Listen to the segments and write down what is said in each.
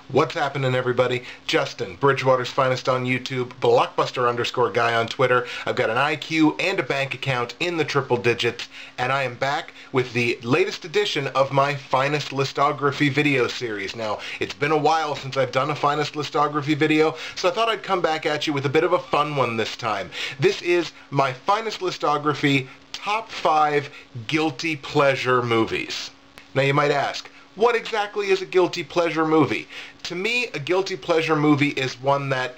What's happening, everybody? Justin, Bridgewater's Finest on YouTube, Blockbuster_guy on Twitter. I've got an IQ and a bank account in the triple digits, and I am back with the latest edition of my Finest Listography video series. Now, it's been a while since I've done a Finest Listography video, so I thought I'd come back at you with a bit of a fun one this time. This is my Finest Listography Top 5 Guilty Pleasure Movies. Now, you might ask, what exactly is a guilty pleasure movie? To me, a guilty pleasure movie is one that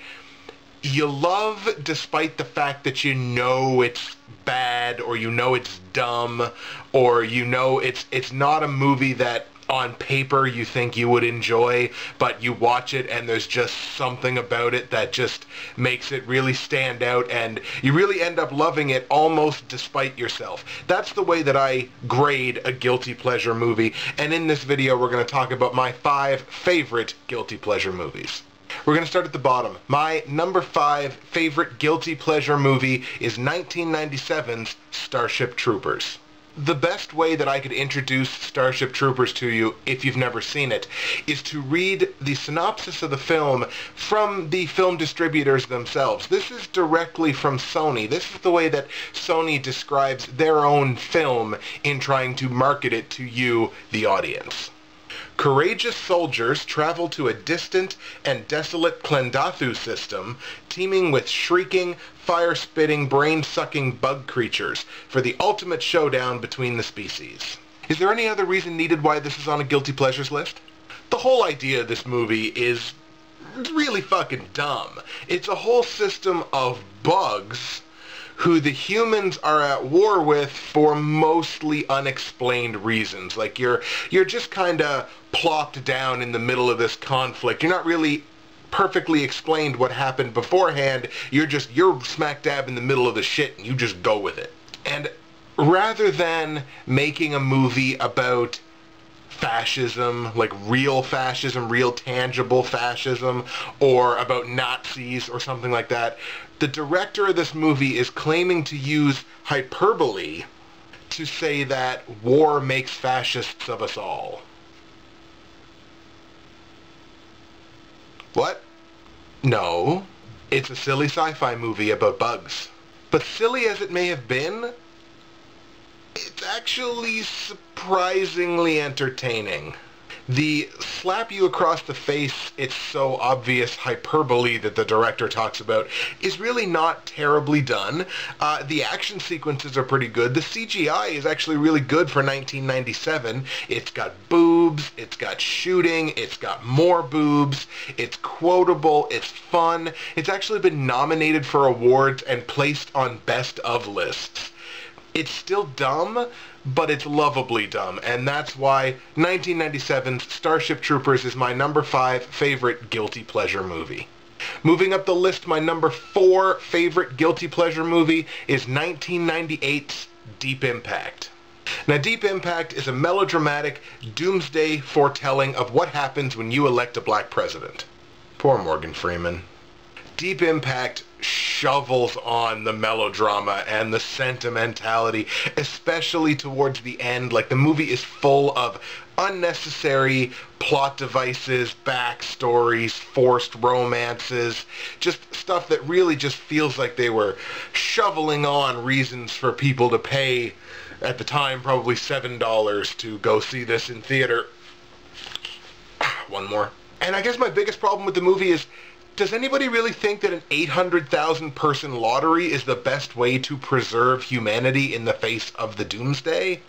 you love despite the fact that you know it's bad, or you know it's dumb, or you know it's not a movie that on paper you think you would enjoy, but you watch it and there's just something about it that just makes it really stand out, and you really end up loving it almost despite yourself. That's the way that I grade a guilty pleasure movie, and in this video we're going to talk about my 5 favorite guilty pleasure movies. We're going to start at the bottom. My number 5 favorite guilty pleasure movie is 1997's Starship Troopers. The best way that I could introduce Starship Troopers to you, if you've never seen it, is to read the synopsis of the film from the film distributors themselves. This is directly from Sony. This is the way that Sony describes their own film in trying to market it to you, the audience. Courageous soldiers travel to a distant and desolate Klendathu system, teeming with shrieking, fire-spitting, brain-sucking bug creatures, for the ultimate showdown between the species. Is there any other reason needed why this is on a Guilty Pleasures list? The whole idea of this movie is really fucking dumb. It's a whole system of bugs who the humans are at war with for mostly unexplained reasons. Like, you're just kind of plopped down in the middle of this conflict. You're not really perfectly explained what happened beforehand. You're smack dab in the middle of the shit, and you just go with it. And rather than making a movie about fascism, like real fascism, real tangible fascism, or about Nazis or something like that, the director of this movie is claiming to use hyperbole to say that war makes fascists of us all. What? No. It's a silly sci-fi movie about bugs. But silly as it may have been, it's actually surprisingly entertaining. The slap you across the face, it's so obvious hyperbole that the director talks about is really not terribly done. The action sequences are pretty good. The CGI is actually really good for 1997. It's got boobs, it's got shooting, it's got more boobs, it's quotable, it's fun. It's actually been nominated for awards and placed on best of lists. It's still dumb, but it's lovably dumb, and that's why 1997's Starship Troopers is my number 5 favorite guilty pleasure movie. Moving up the list, my number 4 favorite guilty pleasure movie is 1998's Deep Impact. Now, Deep Impact is a melodramatic, doomsday foretelling of what happens when you elect a black president. Poor Morgan Freeman. Deep Impact shovels on the melodrama and the sentimentality, especially towards the end. Like, the movie is full of unnecessary plot devices, backstories, forced romances, just stuff that really just feels like they were shoveling on reasons for people to pay, at the time, probably $7 to go see this in theater. One more. And I guess my biggest problem with the movie is, does anybody really think that an 800,000 person lottery is the best way to preserve humanity in the face of the doomsday?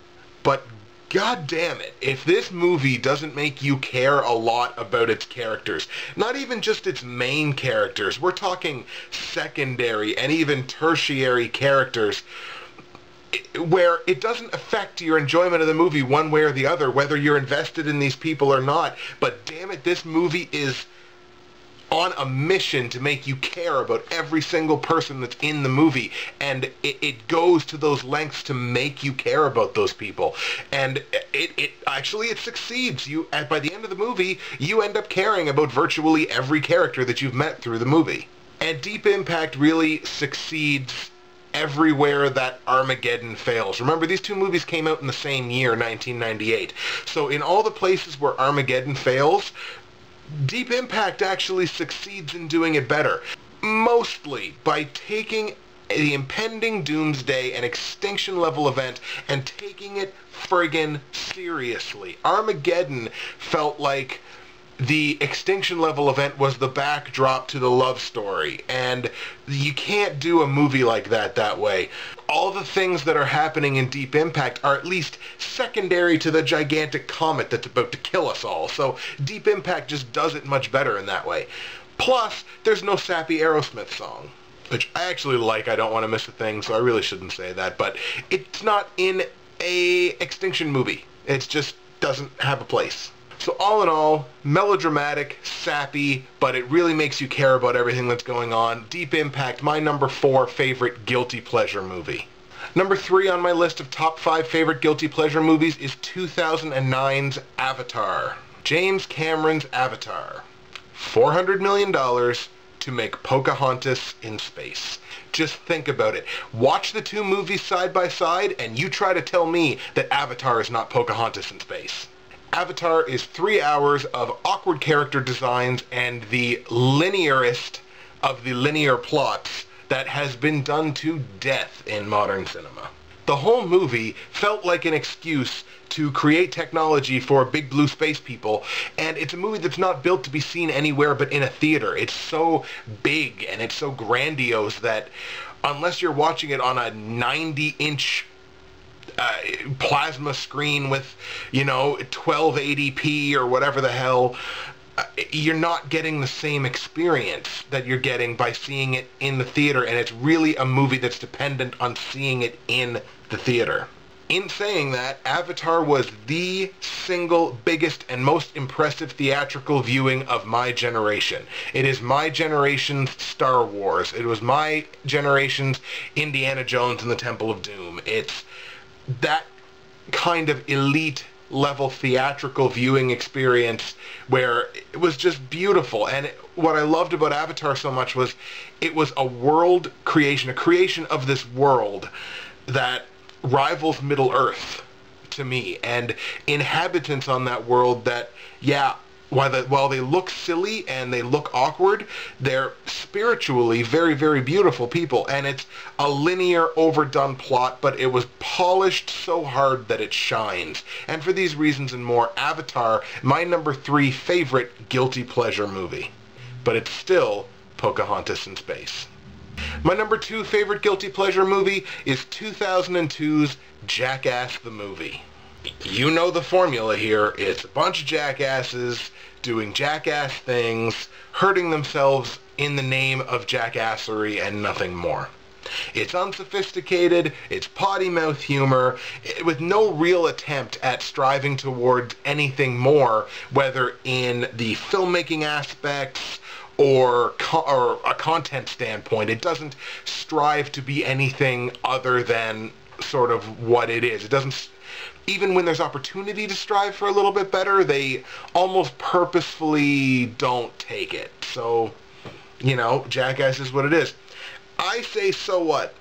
But god damn it, if this movie doesn't make you care a lot about its characters, not even just its main characters, we're talking secondary and even tertiary characters, where it doesn't affect your enjoyment of the movie one way or the other, whether you're invested in these people or not, but damn it, this movie is on a mission to make you care about every single person that's in the movie, and it goes to those lengths to make you care about those people, and it actually succeeds. By the end of the movie, you end up caring about virtually every character that you've met through the movie. And Deep Impact really succeeds everywhere that Armageddon fails. Remember, these two movies came out in the same year, 1998. So in all the places where Armageddon fails, Deep Impact actually succeeds in doing it better, mostly by taking the impending doomsday and extinction level event and taking it friggin' seriously. Armageddon felt like the extinction level event was the backdrop to the love story, and you can't do a movie like that way. All the things that are happening in Deep Impact are at least secondary to the gigantic comet that's about to kill us all, so Deep Impact just does it much better in that way. Plus, there's no sappy Aerosmith song, which I actually like. I don't want to miss a thing, so I really shouldn't say that, but it's not in a extinction movie. It just doesn't have a place. So all in all, melodramatic, sappy, but it really makes you care about everything that's going on. Deep Impact, my number 4 favorite guilty pleasure movie. Number 3 on my list of top 5 favorite guilty pleasure movies is 2009's Avatar. James Cameron's Avatar. $400 million to make Pocahontas in space. Just think about it. Watch the two movies side by side, and you try to tell me that Avatar is not Pocahontas in space. Avatar is 3 hours of awkward character designs and the linearist of the linear plots that has been done to death in modern cinema. The whole movie felt like an excuse to create technology for big blue space people, and it's a movie that's not built to be seen anywhere but in a theater. It's so big and it's so grandiose that unless you're watching it on a 90-inch plasma screen with, 1280p or whatever the hell, you're not getting the same experience that you're getting by seeing it in the theater, and it's really a movie that's dependent on seeing it in the theater. In saying that, Avatar was the single biggest and most impressive theatrical viewing of my generation. It is my generation's Star Wars. It was my generation's Indiana Jones and the Temple of Doom. It's that kind of elite level theatrical viewing experience where it was just beautiful. And what I loved about Avatar so much was it was a world creation, a creation of this world that rivals Middle-earth to me, and inhabitants on that world that, while they look silly and they look awkward, they're spiritually very, very beautiful people. And it's a linear, overdone plot, but it was polished so hard that it shines. And for these reasons and more, Avatar, my number 3 favorite guilty pleasure movie. But it's still Pocahontas in space. My number 2 favorite guilty pleasure movie is 2002's Jackass the Movie. You know the formula here. It's a bunch of jackasses doing jackass things, hurting themselves in the name of jackassery and nothing more. It's unsophisticated, it's potty mouth humor, with no real attempt at striving towards anything more, whether in the filmmaking aspects or a content standpoint. It doesn't strive to be anything other than sort of what it is. It doesn't, even when there's opportunity to strive for a little bit better, they almost purposefully don't take it. So, Jackass is what it is. I say, so what?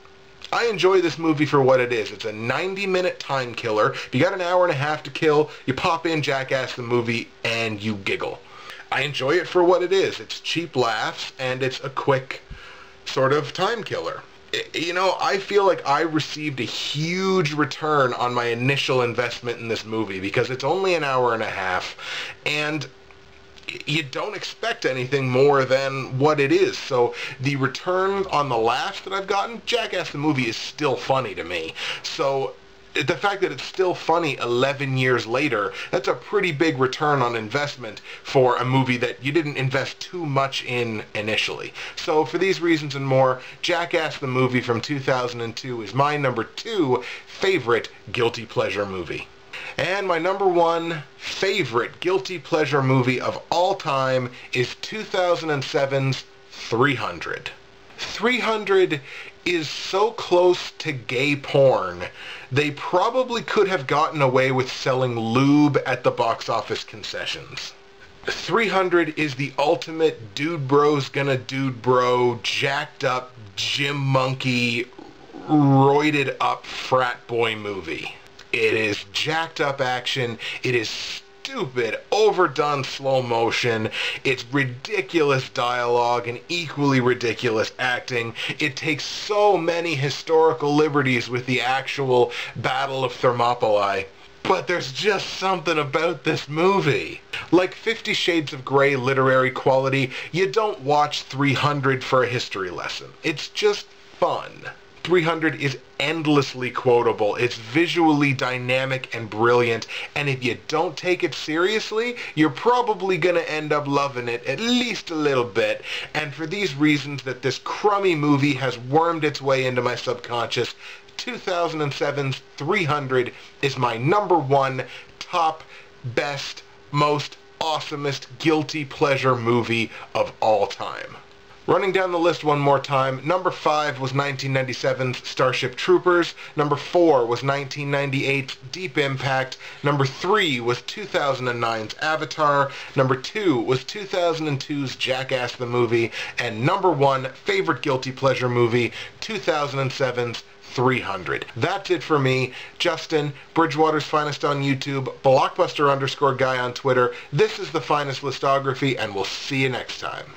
I enjoy this movie for what it is. It's a 90-minute time killer. If you got an hour and a half to kill, you pop in Jackass the Movie and you giggle. I enjoy it for what it is. It's cheap laughs, and it's a quick sort of time killer. I feel like I received a huge return on my initial investment in this movie because it's only an hour and a half, and you don't expect anything more than what it is. So the return on the laughs that I've gotten, Jackass the Movie is still funny to me. So the fact that it's still funny 11 years later, that's a pretty big return on investment for a movie that you didn't invest too much in initially. So for these reasons and more, Jackass the Movie from 2002 is my number 2 favorite guilty pleasure movie. And my number 1 favorite guilty pleasure movie of all time is 2007's 300. 300 is so close to gay porn, they probably could have gotten away with selling lube at the box office concessions. 300 is the ultimate dude bro's gonna dude bro, jacked up gym monkey, roided up frat boy movie. It is jacked up action, it is stupid, overdone slow motion. It's ridiculous dialogue and equally ridiculous acting. It takes so many historical liberties with the actual Battle of Thermopylae. But there's just something about this movie. Like 50 Shades of Grey literary quality, you don't watch 300 for a history lesson. It's just fun. 300 is endlessly quotable. It's visually dynamic and brilliant, and if you don't take it seriously, you're probably gonna end up loving it at least a little bit. And for these reasons that this crummy movie has wormed its way into my subconscious, 2007's 300 is my #1 top, best, most awesomest guilty pleasure movie of all time. Running down the list one more time, number 5 was 1997's Starship Troopers, number 4 was 1998's Deep Impact, number 3 was 2009's Avatar, number 2 was 2002's Jackass the Movie, and number 1 favorite guilty pleasure movie, 2007's 300. That's it for me, Justin, Bridgewater's Finest on YouTube, Blockbuster_guy on Twitter. This is the Finest Listography, and we'll see you next time.